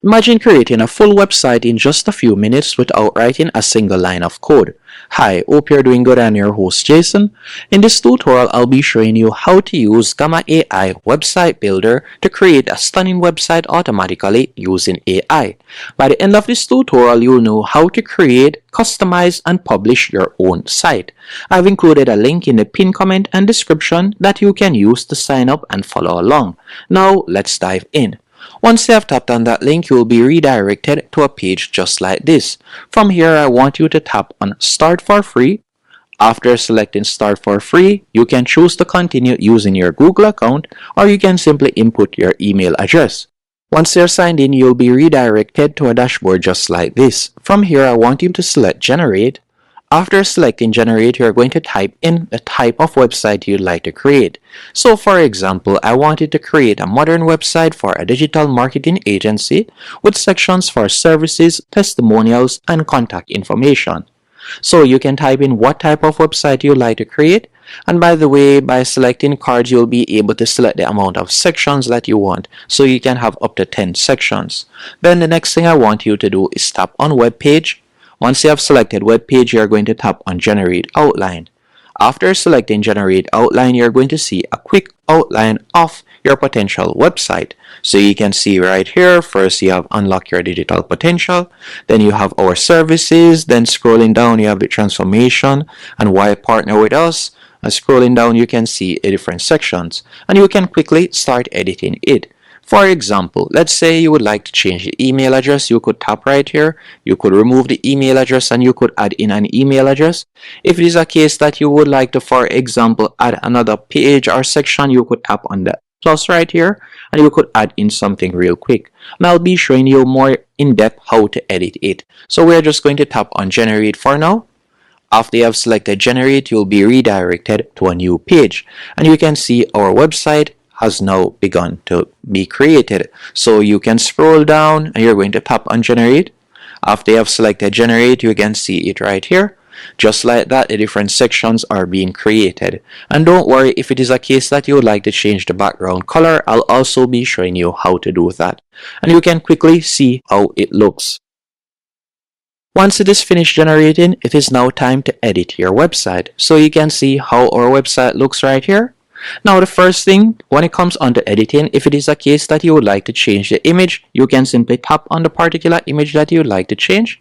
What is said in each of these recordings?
Imagine creating a full website in just a few minutes without writing a single line of code. Hi, hope you're doing good. I'm your host Jason. In this tutorial, I'll be showing you how to use Gamma AI Website Builder to create a stunning website automatically using AI. By the end of this tutorial, you'll know how to create, customize, and publish your own site. I've included a link in the pinned comment and description that you can use to sign up and follow along. Now, let's dive in. Once you have tapped on that link, you will be redirected to a page just like this. From here, I want you to tap on Start for Free. After selecting Start for Free, you can choose to continue using your Google account, or you can simply input your email address. Once you're signed in, you'll be redirected to a dashboard just like this. From here, I want you to select Generate. After selecting Generate, you're going to type in the type of website you'd like to create. So for example, I wanted to create a modern website for a digital marketing agency with sections for services, testimonials, and contact information. So you can type in what type of website you'd like to create. And by the way, by selecting cards, you'll be able to select the amount of sections that you want. So you can have up to 10 sections. Then the next thing I want you to do is tap on Web Page. Once you have selected Web Page, you're going to tap on Generate Outline. After selecting Generate Outline, you're going to see a quick outline of your potential website. So you can see right here, first you have Unlock Your Digital Potential, then you have our services, then scrolling down you have the transformation and why partner with us. And scrolling down you can see the different sections and you can quickly start editing it. For example, let's say you would like to change the email address. You could tap right here. You could remove the email address and you could add in an email address. If it is a case that you would like to, for example, add another page or section, you could tap on the plus right here and you could add in something real quick. And I'll be showing you more in depth how to edit it. So we're just going to tap on Generate for now. After you have selected Generate, you'll be redirected to a new page and you can see our website has now begun to be created. So you can scroll down and you're going to tap on Generate. After you have selected Generate, you can see it right here. Just like that, the different sections are being created. And don't worry, if it is a case that you would like to change the background color, I'll also be showing you how to do that. And you can quickly see how it looks. Once it is finished generating, it is now time to edit your website. So you can see how our website looks right here. Now the first thing, when it comes on to editing, if it is a case that you would like to change the image, you can simply tap on the particular image that you would like to change.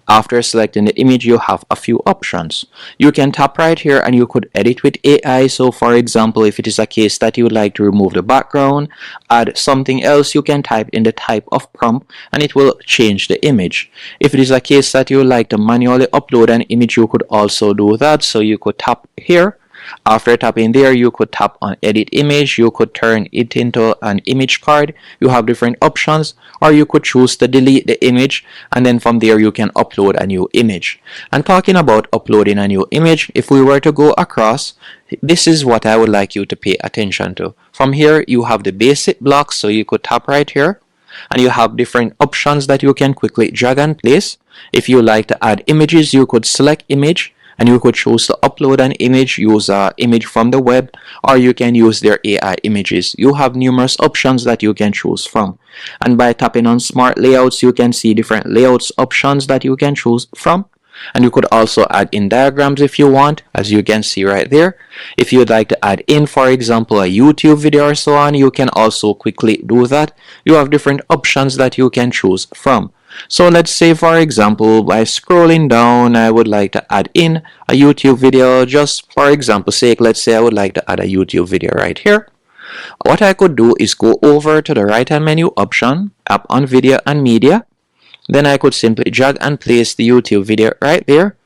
After selecting the image, you have a few options. You can tap right here and you could edit with AI. So for example, if it is a case that you would like to remove the background, add something else, you can type in the type of prompt and it will change the image. If it is a case that you would like to manually upload an image, you could also do that. So you could tap here. After tapping there, you could tap on Edit Image. You could turn it into an image card. You have different options, or you could choose to delete the image and then from there you can upload a new image. And talking about uploading a new image, if we were to go across, this is what I would like you to pay attention to. From here you have the basic blocks, so you could tap right here and you have different options that you can quickly drag and place. If you like to add images, you could select image and you could choose to upload an image, use an image from the web, or you can use their AI images. You have numerous options that you can choose from. And by tapping on Smart Layouts, you can see different layouts options that you can choose from. And you could also add in diagrams if you want, as you can see right there. If you'd like to add in, for example, a YouTube video or so on, you can also quickly do that. You have different options that you can choose from. So let's say, for example, by scrolling down, I would like to add in a YouTube video. Just for example's sake, let's say I would like to add a YouTube video right here. What I could do is go over to the right hand menu option, tap on Video and Media. Then I could simply drag and place the YouTube video right there.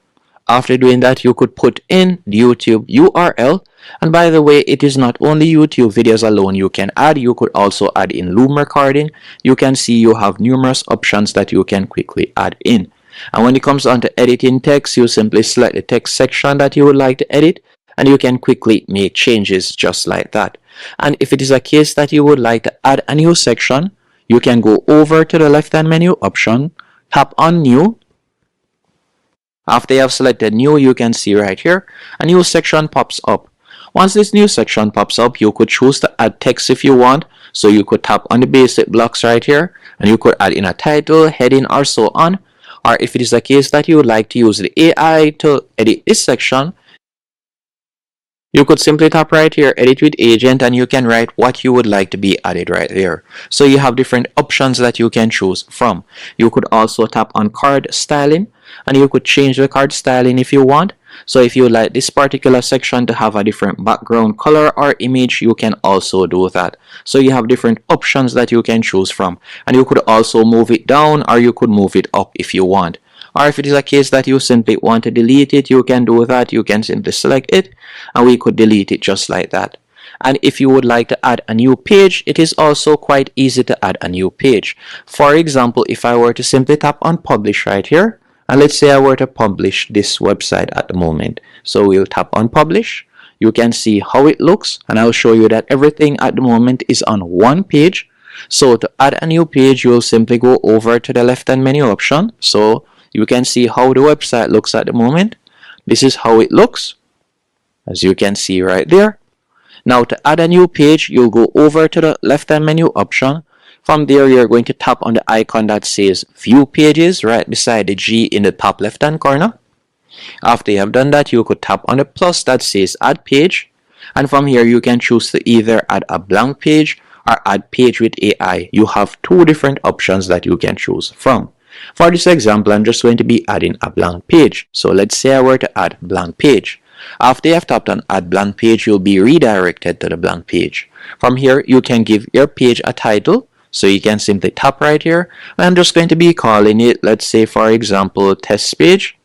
After doing that, you could put in the YouTube URL. And by the way, it is not only YouTube videos alone you can add. You could also add in Loom recording. You can see you have numerous options that you can quickly add in. And when it comes on to editing text, you simply select the text section that you would like to edit. And you can quickly make changes just like that. And if it is a case that you would like to add a new section, you can go over to the left hand menu option, tap on New. After you have selected New, you can see right here a new section pops up. Once this new section pops up, you could choose to add text if you want. So you could tap on the basic blocks right here, and you could add in a title, heading, or so on. Or if it is a case that you would like to use the AI to edit this section, you could simply tap right here, edit with agent, and you can write what you would like to be added right there. So you have different options that you can choose from. You could also tap on card styling, and you could change the card styling if you want. So if you like this particular section to have a different background color or image, you can also do that. So you have different options that you can choose from, and you could also move it down or you could move it up if you want. Or if it is a case that you simply want to delete it, you can do that. You can simply select it and we could delete it just like that. And if you would like to add a new page, it is also quite easy to add a new page. For example, if I were to simply tap on publish right here, and let's say I were to publish this website at the moment. So we'll tap on publish. You can see how it looks, and I'll show you that everything at the moment is on one page. So to add a new page, you'll simply go over to the left-hand menu option. So you can see how the website looks at the moment. This is how it looks, as you can see right there. Now to add a new page, you'll go over to the left-hand menu option. From there, you're going to tap on the icon that says View Pages right beside the G in the top left-hand corner. After you have done that, you could tap on the plus that says Add Page. And from here, you can choose to either add a blank page or add page with AI. You have two different options that you can choose from. For this example, I'm just going to be adding a blank page. So let's say I were to add blank page. After you have tapped on add blank page, you'll be redirected to the blank page. From here, you can give your page a title. So you can simply tap right here. I'm just going to be calling it, let's say for example, test page.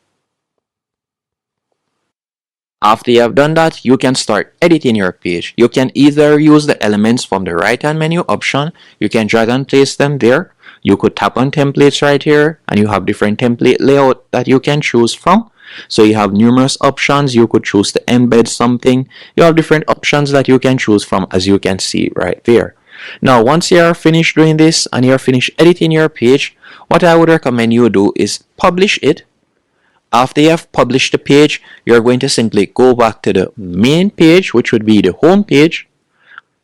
After you have done that, you can start editing your page. You can either use the elements from the right hand menu option. You can drag and place them there. You could tap on templates right here, and you have different template layout that you can choose from. So you have numerous options. You could choose to embed something. You have different options that you can choose from, as you can see right there. Now, once you are finished doing this and you're finished editing your page, what I would recommend you do is publish it. After you have published the page, you're going to simply go back to the main page, which would be the home page.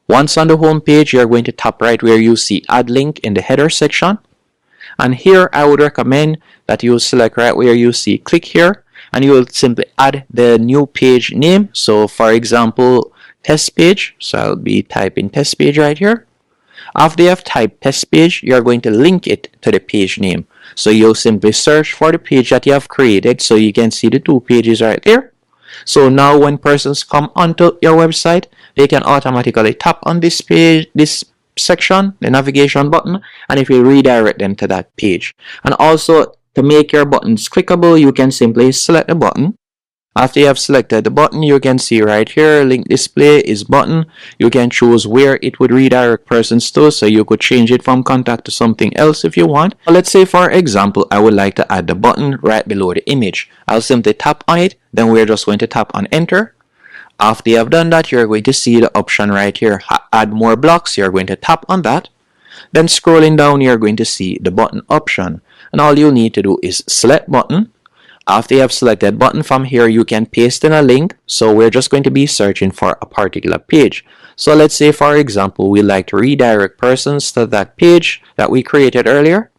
Once on the home page, you're going to tap right where you see add link in the header section. And here I would recommend that you select right where you see click here, and you will simply add the new page name. So for example, test page. So I'll be typing test page right here. After you have typed test page, you're going to link it to the page name. So you'll simply search for the page that you have created. So you can see the two pages right there. So now when persons come onto your website, they can automatically tap on this page, this section, the navigation button, and it will redirect them to that page. And also to make your buttons clickable, you can simply select the button. After you have selected the button, you can see right here, link display is button. You can choose where it would redirect persons to, so you could change it from contact to something else if you want. Let's say for example, I would like to add the button right below the image. I'll simply tap on it, then we're just going to tap on enter. After you have done that, you're going to see the option right here, add more blocks. You're going to tap on that. Then scrolling down, you're going to see the button option. And all you need to do is select button. After you have selected button, from here you can paste in a link. So we're just going to be searching for a particular page. So let's say for example, we like to redirect persons to that page that we created earlier.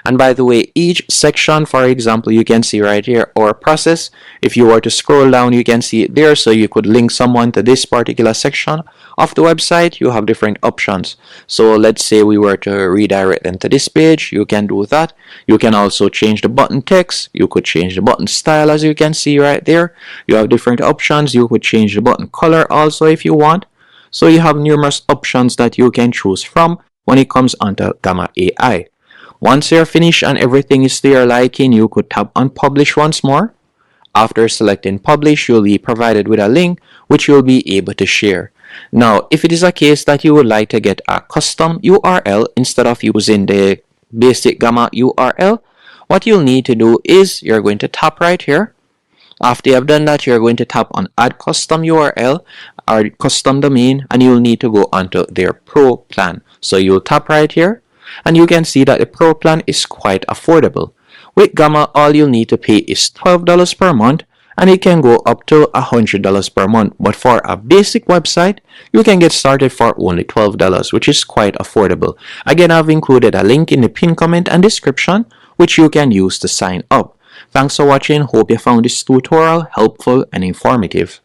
And by the way, each section, for example, you can see right here, or process. If you were to scroll down, you can see it there. So you could link someone to this particular section of the website. You have different options. So let's say we were to redirect them to this page. You can do that. You can also change the button text. You could change the button style, as you can see right there. You have different options. You could change the button color also if you want. So you have numerous options that you can choose from when it comes onto Gamma AI. Once you're finished and everything is to your liking, you could tap on publish once more. After selecting publish, you'll be provided with a link which you'll be able to share. Now, if it is a case that you would like to get a custom URL instead of using the basic Gamma URL, what you'll need to do is you're going to tap right here. After you have done that, you're going to tap on add custom URL or custom domain, and you'll need to go onto their pro plan. So you'll tap right here. And you can see that the Pro plan is quite affordable. With Gamma, all you'll need to pay is $12 per month, and it can go up to $100 per month. But for a basic website, you can get started for only $12, which is quite affordable. Again, I've included a link in the pinned comment and description, which you can use to sign up. Thanks for watching. Hope you found this tutorial helpful and informative.